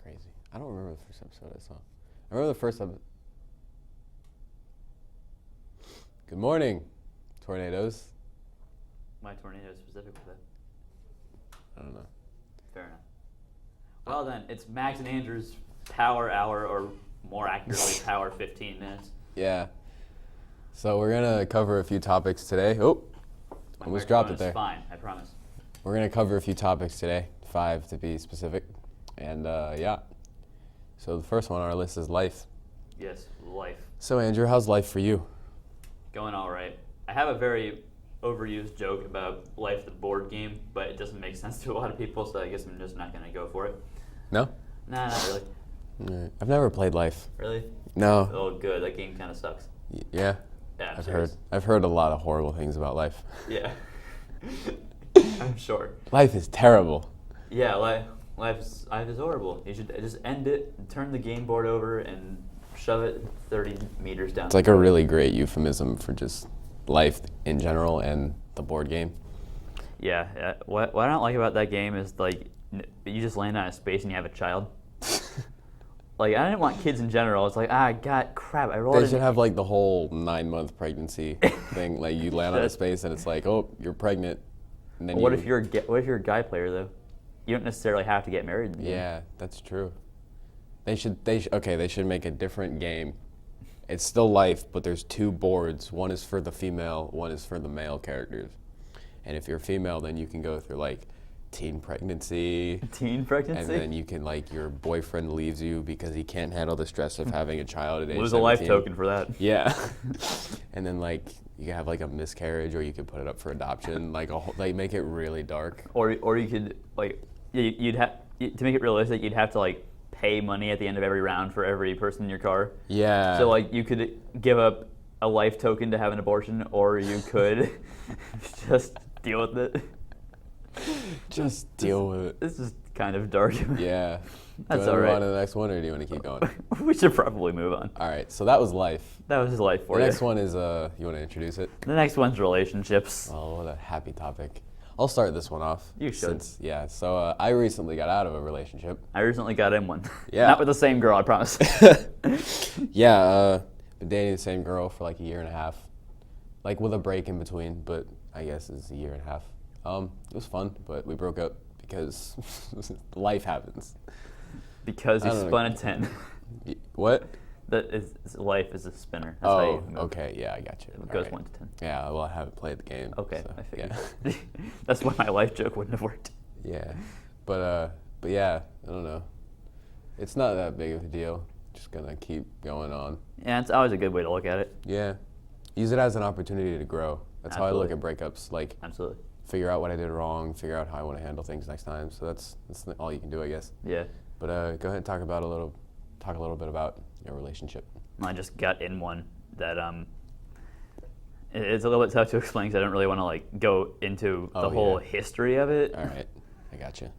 crazy. I don't remember the first episode I saw. I remember the first episode. Good morning, tornadoes. My tornado specific with it. I don't know. Fair enough. Well then, it's Max and Andrew's Power Hour, or more accurately, Power 15 minutes. Yeah. So we're gonna cover a few topics today. Oh, My almost dropped microphone it there. is fine, I promise. We're gonna cover a few topics today, 5 to be specific, and yeah. So the first one on our list is life. Yes, life. So Andrew, how's life for you? Going all right. I have a very overused joke about life, the board game, but it doesn't make sense to a lot of people, so I guess I'm just not gonna go for it. No? Nah, not really. Alright. I've never played Life. Really? No. Oh, good. That game kind of sucks. Yeah. Yeah, I'm I've serious. heard. I've heard a lot of horrible things about Life. Yeah. I'm sure. Life is terrible. Yeah, life is horrible. You should just end it, and turn the game board over, and shove it 30 meters down. It's like a really great euphemism for just life in general and the board game. Yeah. What I don't like about that game is like you just land on a space and you have a child. Like I didn't want kids in general. It's like God, crap! I rolled. They should have like the whole 9-month pregnancy thing. Like you land on a space and it's like, oh, you're pregnant. And then What if you're a guy player though? You don't necessarily have to get married. Yeah, that's true. They should make a different game. It's still Life, but there's 2 boards. One is for the female, one is for the male characters. And if you're female, then you can go through like teen pregnancy. Teen pregnancy. And then you can like your boyfriend leaves you because he can't handle the stress of having a child at age 17. Lose a life token for that. Yeah. And then like you can have like a miscarriage, or you could put it up for adoption. Like make it really dark. Or you could like you'd have to make it realistic. You'd have to like pay money at the end of every round for every person in your car. Yeah. So like you could give up a life token to have an abortion, or you could just deal with it. Just deal with it. This is kind of dark. Yeah. That's do you want to all move right. on to the next one, or do you want to keep going? We should probably move on. All right. So that was Life. That was his life for The you. next one is you want to introduce it? The next one's relationships. Oh, what a happy topic. I'll start this one off. You should. So I recently got out of a relationship. I recently got in one. Yeah. Not with the same girl, I promise. Yeah, been dating the same girl for like a year and a half. Like with a break in between, but I guess it's a year and a half. It was fun, but we broke up because life happens. Because you I don't spun know. a 10. What? Life is a spinner. That's how you move. Okay, yeah, I got you. It All goes right. 1 to 10. Yeah, well, I haven't played the game. Okay, so, I figured. Yeah. That's why my life joke wouldn't have worked. Yeah, but yeah, I don't know. It's not that big of a deal. Just gonna keep going on. Yeah, it's always a good way to look at it. Yeah, use it as an opportunity to grow. That's how I look at Absolutely. breakups. Like, Absolutely. figure out what I did wrong, figure out how I want to handle things next time. So that's all you can do, I guess. Yeah. But go ahead and talk a little bit about your relationship. I just got in one that it's a little bit tough to explain because I don't really want to like go into the whole yeah. history of it. All right, I got you.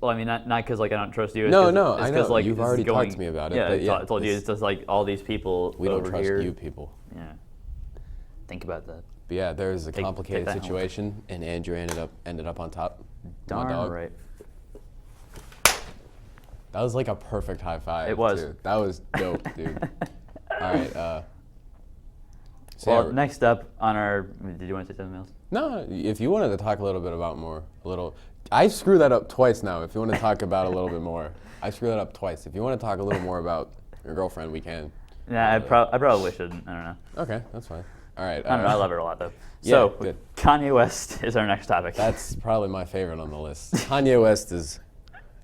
Well, I mean, not because like I don't trust you. It's No, 'cause- no, it's I 'cause, know. like, You've this is already going- talked to me about it, Yeah, but yeah, I told you it's just like all these people We don't over trust here. you people. Yeah. Think about that. But yeah, there's a Take complicated that home. situation, and Andrew ended up on top. My Darn dog. right. That was like a perfect high five. It was. Too. That was dope, dude. All right. So Well, yeah, next up on our. Did you want to say something else? no, if you wanted to talk a little bit about I screwed that up twice now. If you want to talk about a little bit more, I screwed that up twice. If you want to talk a little more about your girlfriend, we can. Yeah, I probably shouldn't. I don't know. Okay, that's fine. All right. I don't know. I love her a lot though. Yeah, So good. Kanye West is our next topic. That's probably my favorite on the list. Kanye West is,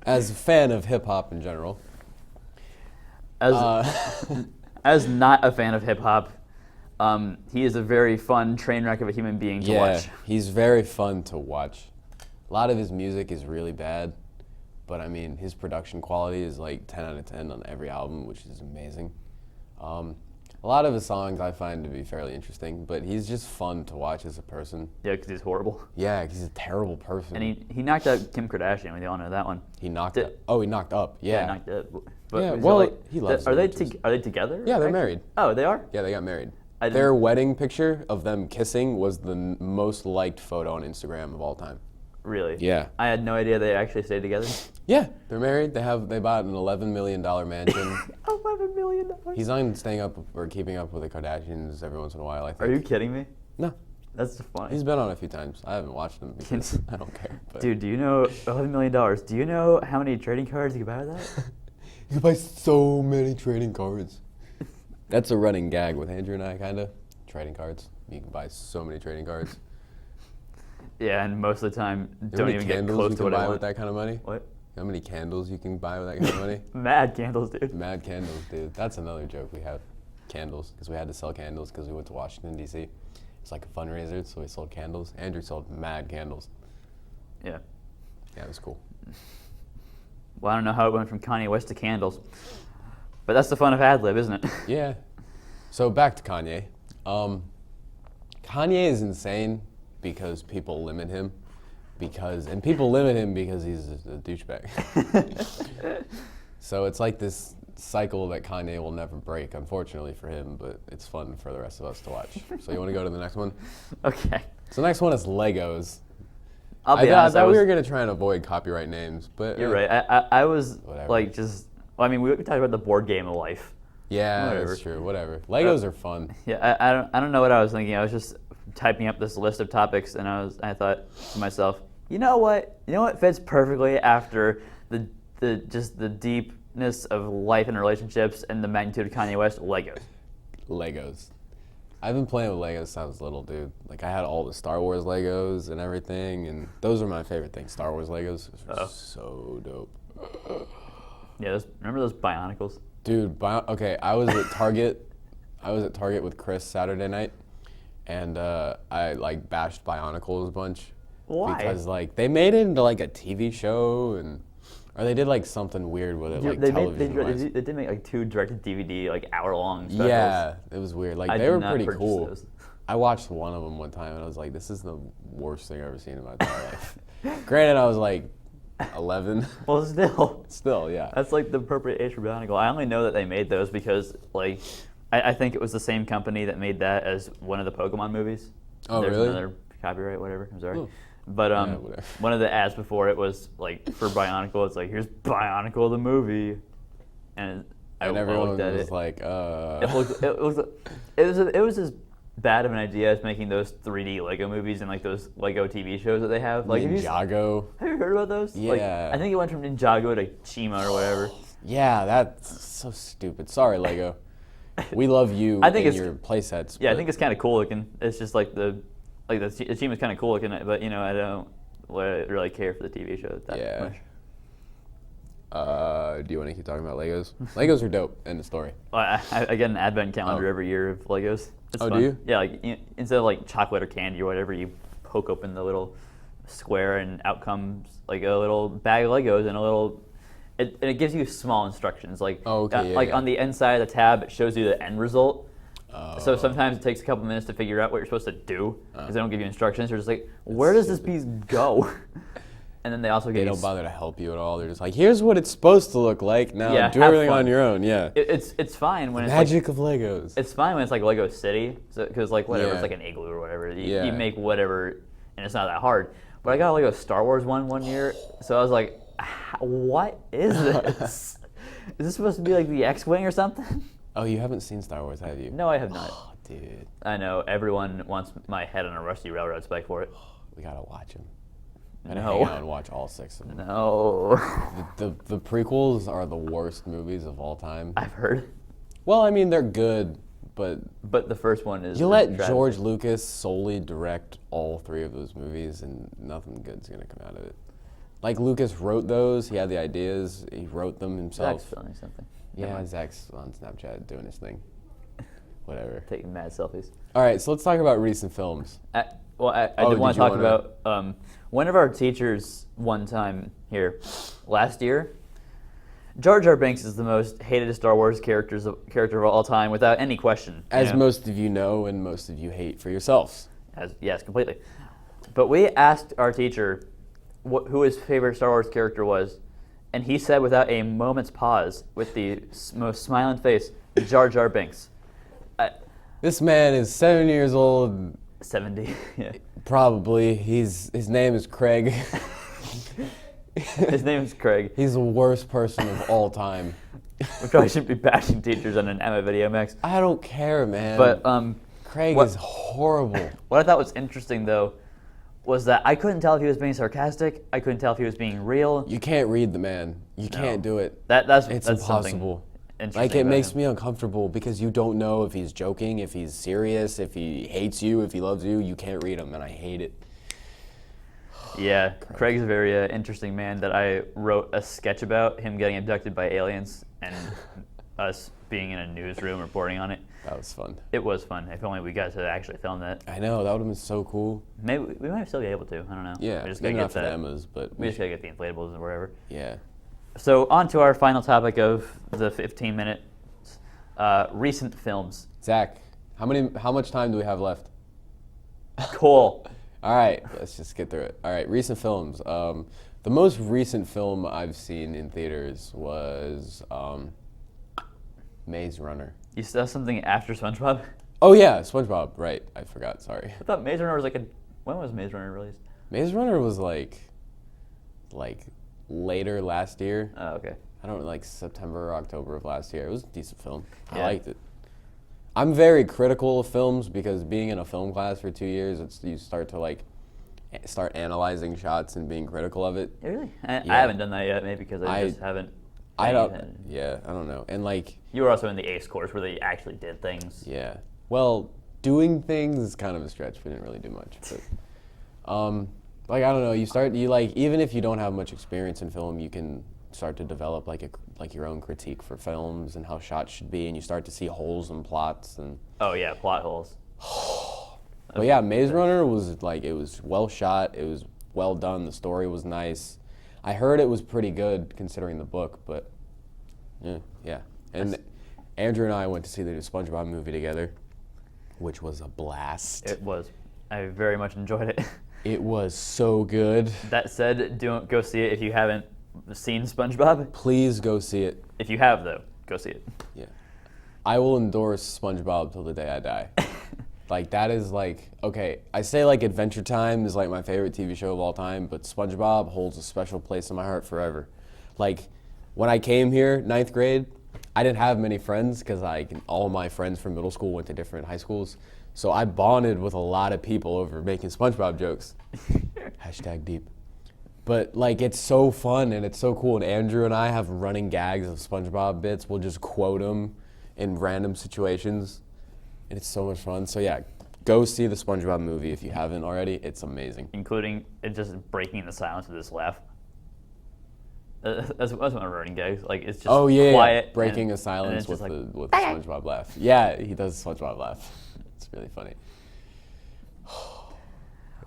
as a fan of hip hop in general. As not a fan of hip hop, he is a very fun train wreck of a human being to watch. He's very fun to watch. A lot of his music is really bad, but I mean, his production quality is like 10 out of 10 on every album, which is amazing. A lot of his songs I find to be fairly interesting, but he's just fun to watch as a person. Yeah, because he's horrible. Yeah, he's a terrible person. And he knocked out Kim Kardashian. We all know that one. He knocked Did- up. Oh, he knocked up. Yeah. knocked out. But Yeah, is it well, he loves Are her, they are they together? Yeah, they're actually? married. Oh, they are. Yeah, they got married. I Their didn't- wedding picture of them kissing was the most liked photo on Instagram of all time. Really? Yeah. I had no idea they actually stayed together. Yeah, they're married. They bought an $11 million mansion. $11 million. He's on staying up or keeping up with the Kardashians every once in a while, I think. Are you kidding me? No. That's funny. He's been on a few times. I haven't watched them because I don't care. But. Dude, do you know $11 million? Do you know how many trading cards you can buy with that? You can buy so many trading cards. That's a running gag with Andrew and I, kind of. Trading cards. You can buy so many trading cards. Yeah, and most of the time, You know how don't many even get candles close you to can what I buy want. with that kind of money? What? How many candles you can buy with that kind of money? Mad candles, dude. Mad candles, dude. That's another joke we have. Candles, because we had to sell candles because we went to Washington, D.C. It's like a fundraiser, so we sold candles. Andrew sold mad candles. Yeah. Yeah, it was cool. Well, I don't know how it went from Kanye West to candles, but that's the fun of ad lib, isn't it? Yeah. So back to Kanye. Kanye is insane because people limit him. And people limit him because he's a douchebag. So it's like this cycle that Kanye will never break, unfortunately for him, but it's fun for the rest of us to watch. So you want to go to the next one? Okay. So the next one is Legos. I'll be I honest. thought we were going to try and avoid copyright names, but You're right. I was Whatever. like just. Well, I mean, we talked about the board game of life. Yeah, Whatever. that's true. Whatever. Legos are fun. Yeah, I don't know what I was thinking. I was just typing up this list of topics, and I thought to myself, you know what fits perfectly after the deepness of life and relationships and the magnitude of Kanye West. Legos. I've been playing with Legos since I was little, dude. Like, I had all the Star Wars Legos and everything, and those are my favorite things. Star Wars Legos are so dope. Yeah, remember those Bionicles? Dude, okay, I was at Target. I was at Target with Chris Saturday night, and I like bashed Bionicles a bunch. Why? Because like they made it into like a TV show, or they did like something weird with it, like television-wise. They did make like 2 directed-DVD, like hour-long specials. Yeah, it was weird. Like I they did were not pretty purchase cool. those. I watched one of them one time, and I was like, "This is the worst thing I've ever seen in my entire life." Granted, I was like 11. Well, Still, yeah. that's like the appropriate age for Bionicle. I only know that they made those because like I think it was the same company that made that as one of the Pokemon movies. Oh, There's really? another copyright, whatever. I'm sorry. Ooh. But whatever. one of the ads before it was like for Bionicle. It's like, here's Bionicle the movie, and I everyone looked at was it. like, It was as bad of an idea as making those 3D Lego movies and like those Lego TV shows that they have. Like, Ninjago. have you heard about those? Like, Yeah. I think it went from Ninjago to Chima or whatever. Yeah, that's so stupid. Sorry, Lego. We love you I think and it's- your play sets. Yeah, I but think it's kind of cool looking. It's just like the Chima's kind of cool looking, but you know, I don't really care for the TV show that Yeah. much. Do you want to keep talking about Legos? Legos are dope. End of story. Well, I get an advent calendar Oh. every year of Legos. It's Oh, fun. do you? Yeah, like instead of like chocolate or candy or whatever, you poke open the little square and out comes like a little bag of Legos and a little. And it gives you small instructions. Like, Oh, okay, yeah, like yeah. on the inside of the tab, it shows you the end result. So Oh. sometimes it takes a couple minutes to figure out what you're supposed to do because they don't give you instructions. You're just like, where does this piece go? And then they also They give don't you. bother to help you at all. They're just like, here's what it's supposed to look like. Now Yeah, do have everything fun. on your own. Yeah. It's fine when it's like, Magic of Legos. it's fine when it's like Lego City, because like whatever, Yeah. it's like an igloo or whatever. You Yeah. make whatever, and it's not that hard. But I got a Lego Star Wars one year, so I was like, what is this? Is this supposed to be like the X-wing or something? Oh, you haven't seen Star Wars, have you? No, I have not. Oh, dude. I know everyone wants my head on a rusty railroad spike for it. We gotta watch them. And No. hang out and watch all 6 of them. No, The prequels are the worst movies of all time. I've heard, Well, I mean, they're good, but but the first one is. you let tragic. George Lucas solely direct all 3 of those movies, and nothing good's gonna come out of it. Like, Lucas wrote those. He had the ideas. He wrote them himself. Zach's filming something. Never Yeah, mind. Zach's on Snapchat doing his thing. Whatever. Taking mad selfies. All right, so let's talk about recent films. I Oh, did want did to you talk about one of our teachers one time here last year. Jar Jar Binks is the most hated Star Wars character of all time, without any question. you As know? most of you know, and most of you hate for yourselves. Yes, completely. But we asked our teacher who his favorite Star Wars character was, and he said without a moment's pause, with the most smiling face, Jar Jar Binks. This man is 7 years old, 70. Yeah. Probably. His name is Craig. His name is Craig. He's the worst person of all time. We probably shouldn't be bashing teachers on an Emma Video Max. I don't care, man. But Craig what- is horrible. what I thought was interesting, though, was that I couldn't tell if he was being sarcastic. I couldn't tell if he was being real. You can't read the man. You can't do it. That's It's that's impossible. Interesting Like, it about makes him. me uncomfortable because you don't know if he's joking, if he's serious, if he hates you, if he loves you. You can't read him, and I hate it. Yeah, Craig's a very interesting man that I wrote a sketch about, him getting abducted by aliens and us being in a newsroom reporting on it. That was fun. It was fun. If only we got to actually film that. I know, that would have been so cool. Maybe we might still be able to. I don't know. Yeah, we just maybe gotta not get for the that. Emmas, but We just gotta get the inflatables and wherever. yeah. So on to our final topic of the 15 minutes. Recent films. Zach, how much time do we have left? Cool. All right, let's just get through it. All right, recent films. The most recent film I've seen in theaters was Maze Runner. You saw something after SpongeBob? Oh yeah, SpongeBob. Right, I forgot. Sorry. I thought Maze Runner was when was Maze Runner released? Maze Runner was like later last year. Oh, okay. I don't know, like September or October of last year. It was a decent film. I Yeah. liked it. I'm very critical of films because being in a film class for 2 years, you start to start analyzing shots and being critical of it. Really? I Yeah. haven't done that yet, maybe because I just haven't. I don't. had- Yeah, I don't know. And You were also in the ACE course where they actually did things. yeah. Well, doing things is kind of a stretch. We didn't really do much, but I don't know. Even if you don't have much experience in film, you can start to develop your own critique for films and how shots should be, and you start to see holes in plots and. Oh yeah, plot holes. But yeah, Maze Runner was it was well shot. It was well done. The story was nice. I heard it was pretty good considering the book, but yeah. And Andrew and I went to see the SpongeBob movie together, which was a blast. It was. I very much enjoyed it. It was so good. That said, don't go see it if you haven't seen SpongeBob. Please go see it. If you have, though, go see it. Yeah. I will endorse SpongeBob till the day I die. That is okay, I say Adventure Time is my favorite TV show of all time, but SpongeBob holds a special place in my heart forever. When I came here, 9th grade, I didn't have many friends because all my friends from middle school went to different high schools. So I bonded with a lot of people over making SpongeBob jokes. #deep. But it's so fun and it's so cool. And Andrew and I have running gags of SpongeBob bits. We'll just quote them in random situations. And it's so much fun. So yeah, go see the SpongeBob movie if you haven't already. It's amazing. Including it just breaking the silence with this laugh. That's one of my running gags. It's just quiet. Breaking a and silence it's just with the SpongeBob laugh. Yeah, he does the SpongeBob laugh. It's really funny.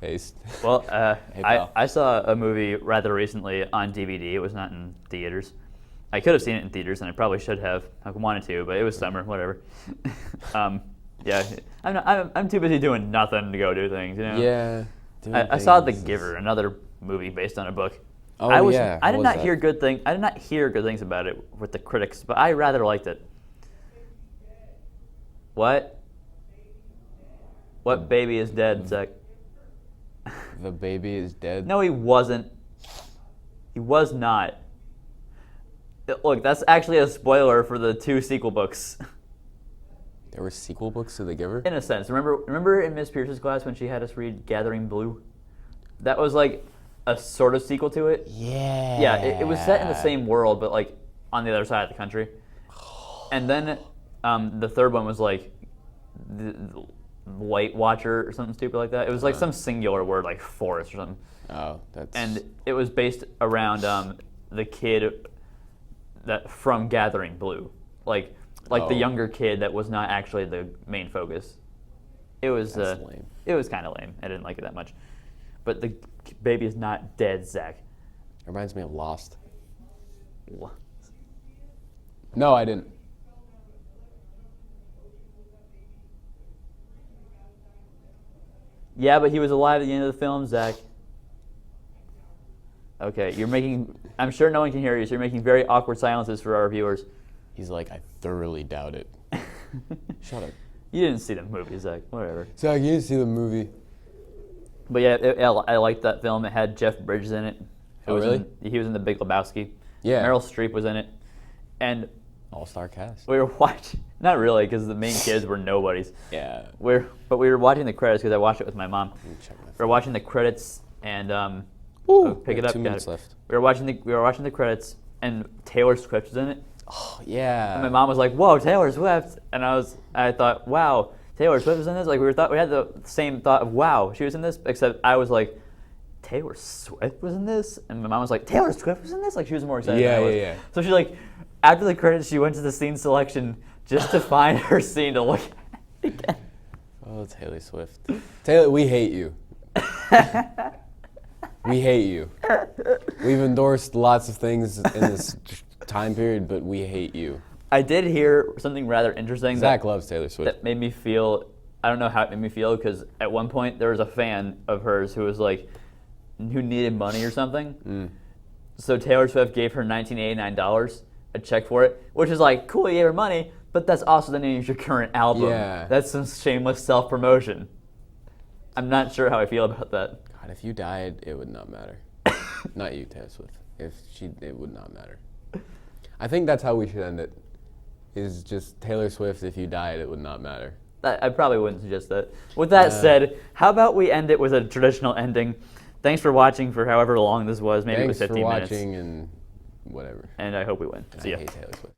Ace. Well, Hey, pal. I saw a movie rather recently on DVD. It was not in theaters. I could have seen it in theaters, and I probably should have. I wanted to, but it was summer, whatever. Yeah, I'm too busy doing nothing to go do things, you know? Yeah. I saw The Giver, another movie based on a book. Oh, yeah. I How did was not that? hear good things. I did not hear good things about it with the critics, but I rather liked it. What? What baby is dead, Zach? The baby is dead. No, he wasn't. He was not. Look, that's actually a spoiler for the 2 sequel books. There were sequel books to The Giver? In a sense. Remember in Miss Pierce's class when she had us read Gathering Blue? That was a sort of sequel to it. Yeah. Yeah, it was set in the same world, but on the other side of the country. And then the third one was the White Watcher or something stupid like that. It was some singular word like forest or something. Oh, that's. And it was based around the kid that from Gathering Blue, the Oh. younger kid that was not actually the main focus. It was That's lame. It was kind of lame. I didn't like it that much. But the baby is not dead, Zach. It reminds me of Lost. No, I didn't. Yeah, but he was alive at the end of the film, Zach. Okay, you're making. I'm sure no one can hear you, so you're making very awkward silences for our viewers. He's I thoroughly doubt it. Shut up. You didn't see the movie, Zach. Whatever. Zach, you didn't see the movie. But yeah, I liked that film. It had Jeff Bridges in it. Oh, really? He was in The Big Lebowski. Yeah. Meryl Streep was in it. And All-star cast. we were watching, not really, because the main kids were nobodies. Yeah. But we were watching the credits because I watched it with my mom. Let me check my We were watching the credits and pick it up. 2 got minutes it. left. We were watching the credits and Taylor Swift was in it. Oh, yeah. And my mom was like, "Whoa, Taylor Swift!" And I thought, "Wow, Taylor Swift was in this." Like we had the same thought of, "Wow, she was in this," except I was like, "Taylor Swift was in this," and my mom was like, "Taylor Swift was in this." Like she was more excited. Yeah, than I was. yeah. So she like, after the credits, she went to the scene selection just to find her scene to look at it again. Oh, Taylor Swift. Taylor, we hate you. We hate you. We've endorsed lots of things in this time period, but we hate you. I did hear something rather interesting. Zach loves Taylor Swift. That made me feel, I don't know how it made me feel, because at one point there was a fan of hers who was like, who needed money or something. So Taylor Swift gave her $1989, a check for it, which is like, cool, you gave her money, but that's also the name of your current album. Yeah. That's some shameless self-promotion. I'm not sure how I feel about that. God, if you died, it would not matter. Not you, Taylor Swift. It would not matter. I think that's how we should end it. Is just Taylor Swift, if you died, it would not matter. I probably wouldn't suggest that. With that said, how about we end it with a traditional ending? Thanks for watching for however long this was. Maybe it was Thanks 15 for minutes. watching and whatever. And I hope we win. See I ya. hate Taylor Swift.